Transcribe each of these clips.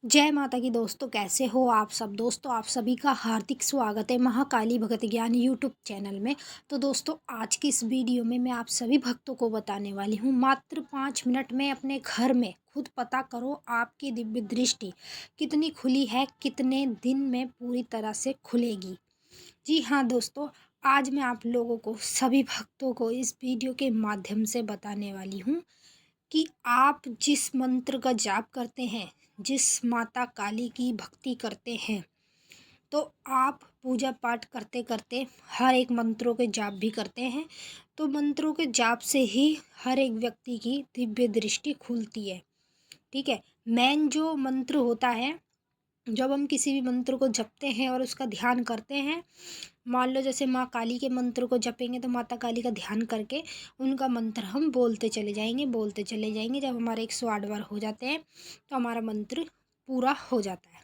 जय माता की दोस्तों, कैसे हो आप सब। दोस्तों, आप सभी का हार्दिक स्वागत है महाकाली भगत ज्ञान यूट्यूब चैनल में। तो दोस्तों, आज की इस वीडियो में मैं आप सभी भक्तों को बताने वाली हूँ, मात्र 5 मिनट में अपने घर में खुद पता करो आपकी दिव्य दृष्टि कितनी खुली है, कितने दिन में पूरी तरह से खुलेगी। जी हाँ दोस्तों, आज मैं आप लोगों को, सभी भक्तों को इस वीडियो के माध्यम से बताने वाली हूँ कि आप जिस मंत्र का जाप करते हैं, जिस माता काली की भक्ति करते हैं, तो आप पूजा पाठ करते करते हर एक मंत्रों के जाप भी करते हैं। तो मंत्रों के जाप से ही हर एक व्यक्ति की दिव्य दृष्टि खुलती है। ठीक है। मेन जो मंत्र होता है, जब हम किसी भी मंत्र को जपते हैं और उसका ध्यान करते हैं, मान लो जैसे माँ काली के मंत्र को जपेंगे तो माता काली का ध्यान करके उनका मंत्र हम बोलते चले जाएंगे। जब हमारे 108 बार हो जाते हैं तो हमारा मंत्र पूरा हो जाता है।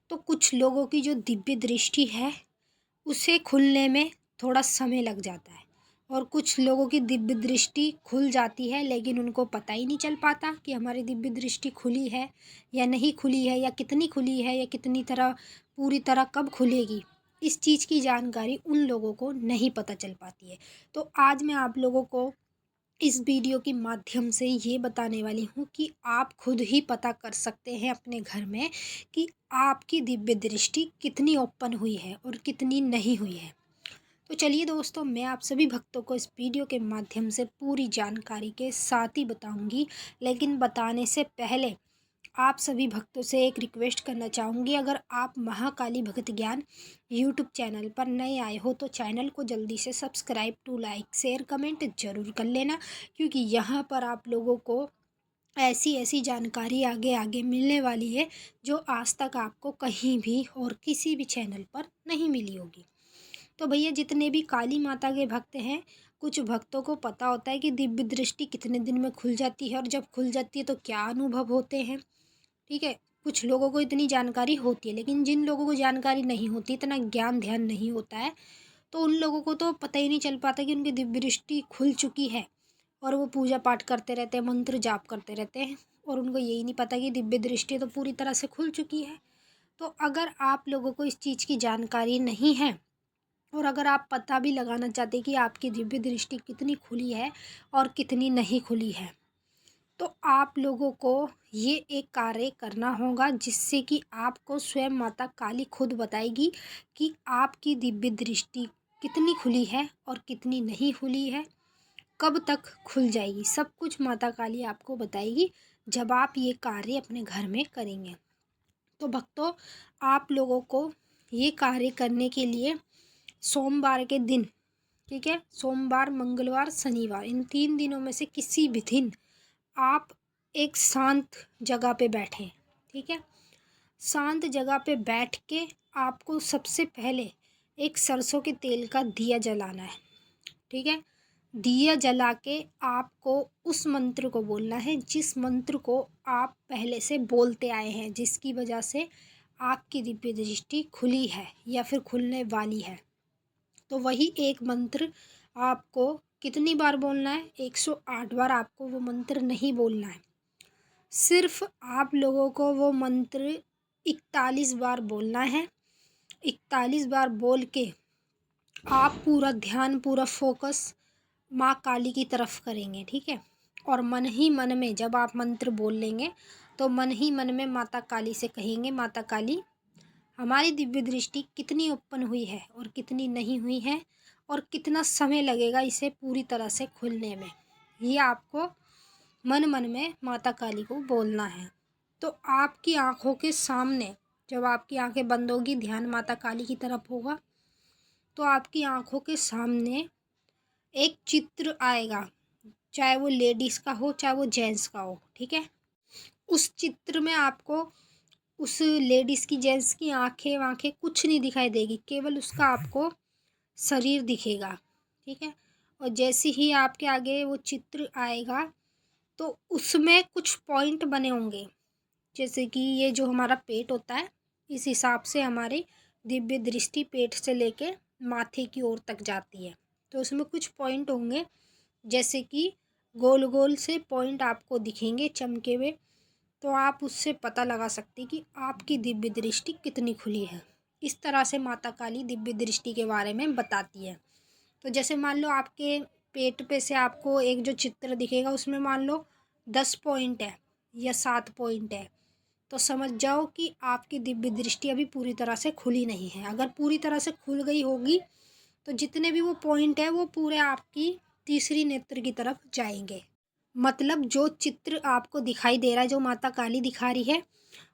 तो कुछ लोगों की जो दिव्य दृष्टि है उसे खुलने में थोड़ा समय लग जाता है, और कुछ लोगों की दिव्य दृष्टि खुल जाती है लेकिन उनको पता ही नहीं चल पाता कि हमारी दिव्य दृष्टि खुली है या नहीं खुली है, या कितनी खुली है, या कितनी तरह पूरी तरह कब खुलेगी। इस चीज़ की जानकारी उन लोगों को नहीं पता चल पाती है। तो आज मैं आप लोगों को इस वीडियो के माध्यम से ये बताने वाली हूँ कि आप खुद ही पता कर सकते हैं अपने घर में कि आपकी दिव्य दृष्टि कितनी ओपन हुई है और कितनी नहीं हुई है। तो चलिए दोस्तों, मैं आप सभी भक्तों को इस वीडियो के माध्यम से पूरी जानकारी के साथ ही बताऊंगी। लेकिन बताने से पहले आप सभी भक्तों से एक रिक्वेस्ट करना चाहूँगी, अगर आप महाकाली भगत ज्ञान यूट्यूब चैनल पर नए आए हो तो चैनल को जल्दी से subscribe to like share comment ज़रूर कर लेना, क्योंकि यहाँ पर आप लोगों को ऐसी ऐसी जानकारी आगे आगे मिलने वाली है जो आज तक आपको कहीं भी और किसी भी चैनल पर नहीं मिली होगी। तो भैया, जितने भी काली माता के भक्त हैं, कुछ भक्तों को पता होता है कि दिव्य दृष्टि कितने दिन में खुल जाती है और जब खुल जाती है तो क्या अनुभव होते हैं। ठीक है। कुछ लोगों को इतनी जानकारी होती है, लेकिन जिन लोगों को जानकारी नहीं होती, इतना ज्ञान ध्यान नहीं होता है, तो उन लोगों को तो पता ही नहीं चल पाता कि उनकी दिव्य दृष्टि खुल चुकी है, और वो पूजा पाठ करते रहते हैं, मंत्र जाप करते रहते हैं, और उनको यही नहीं पता कि दिव्य दृष्टि तो पूरी तरह से खुल चुकी है। तो अगर आप लोगों को इस चीज़ की जानकारी नहीं है, और अगर आप पता भी लगाना चाहते हैं कि आपकी दिव्य दृष्टि कितनी खुली है और कितनी नहीं खुली है, तो आप लोगों को ये एक कार्य करना होगा जिससे कि आपको स्वयं माता काली खुद बताएगी कि आपकी दिव्य दृष्टि कितनी खुली है और कितनी नहीं खुली है, कब तक खुल जाएगी। सब कुछ माता काली आपको बताएगी जब आप ये कार्य अपने घर में करेंगे। तो भक्तों, आप लोगों को ये कार्य करने के लिए सोमवार के दिन, ठीक है, सोमवार मंगलवार शनिवार, इन 3 दिनों में से किसी भी दिन आप एक शांत जगह पे बैठें। ठीक है। शांत जगह पे बैठ के आपको सबसे पहले एक सरसों के तेल का दिया जलाना है। ठीक है। दिया जला के आपको उस मंत्र को बोलना है जिस मंत्र को आप पहले से बोलते आए हैं, जिसकी वजह से आपकी दिव्य दृष्टि खुली है या फिर खुलने वाली है। तो वही एक मंत्र आपको कितनी बार बोलना है? 108 बार आपको वो मंत्र नहीं बोलना है। सिर्फ आप लोगों को वो मंत्र 41 बार बोलना है। 41 बार बोल के आप पूरा ध्यान, पूरा फोकस माँ काली की तरफ करेंगे। ठीक है। और मन ही मन में जब आप मंत्र बोल लेंगे तो मन ही मन में माता काली से कहेंगे, माता काली, हमारी दिव्य दृष्टि कितनी ओपन हुई है और कितनी नहीं हुई है, और कितना समय लगेगा इसे पूरी तरह से खुलने में। ये आपको मन मन में माता काली को बोलना है। तो आपकी आँखों के सामने, जब आपकी आंखें बंद होगी, ध्यान माता काली की तरफ होगा, तो आपकी आंखों के सामने एक चित्र आएगा, चाहे वो लेडीज़ का हो चाहे वो जेंट्स का हो। ठीक है। उस चित्र में आपको उस लेडीज़ की, जेंट्स की आंखें वाँखें कुछ नहीं दिखाई देगी, केवल उसका आपको शरीर दिखेगा। ठीक है। और जैसे ही आपके आगे वो चित्र आएगा तो उसमें कुछ पॉइंट बने होंगे, जैसे कि ये जो हमारा पेट होता है, इस हिसाब से हमारी दिव्य दृष्टि पेट से लेके माथे की ओर तक जाती है। तो उसमें कुछ पॉइंट होंगे, जैसे कि गोल गोल से पॉइंट आपको दिखेंगे चमके हुए। तो आप उससे पता लगा सकते हैं कि आपकी दिव्य दृष्टि कितनी खुली है। इस तरह से माता काली दिव्य दृष्टि के बारे में बताती है। तो जैसे मान लो आपके पेट पे से आपको एक जो चित्र दिखेगा उसमें मान लो 10 पॉइंट है या 7 पॉइंट है, तो समझ जाओ कि आपकी दिव्य दृष्टि अभी पूरी तरह से खुली नहीं है। अगर पूरी तरह से खुल गई होगी तो जितने भी वो पॉइंट है वो पूरे आपकी तीसरी नेत्र की तरफ जाएंगे। मतलब जो चित्र आपको दिखाई दे रहा है, जो माता काली दिखा रही है,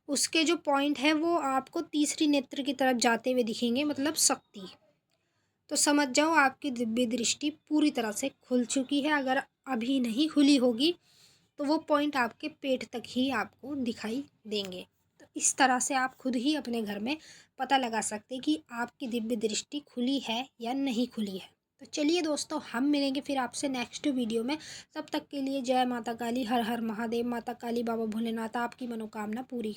उसके जो पॉइंट है वो आपको तीसरी नेत्र की तरफ जाते हुए दिखेंगे, मतलब शक्ति। तो समझ जाओ आपकी दिव्य दृष्टि पूरी तरह से खुल चुकी है। अगर अभी नहीं खुली होगी तो वो पॉइंट आपके पेट तक ही आपको दिखाई देंगे। तो इस तरह से आप खुद ही अपने घर में पता लगा सकते हैं कि आपकी दिव्य दृष्टि खुली है या नहीं खुली है। तो चलिए दोस्तों, हम मिलेंगे फिर आपसे नेक्स्ट वीडियो में। तब तक के लिए जय माता काली, हर हर महादेव। माता काली बाबा भोलेनाथ आपकी मनोकामना पूरी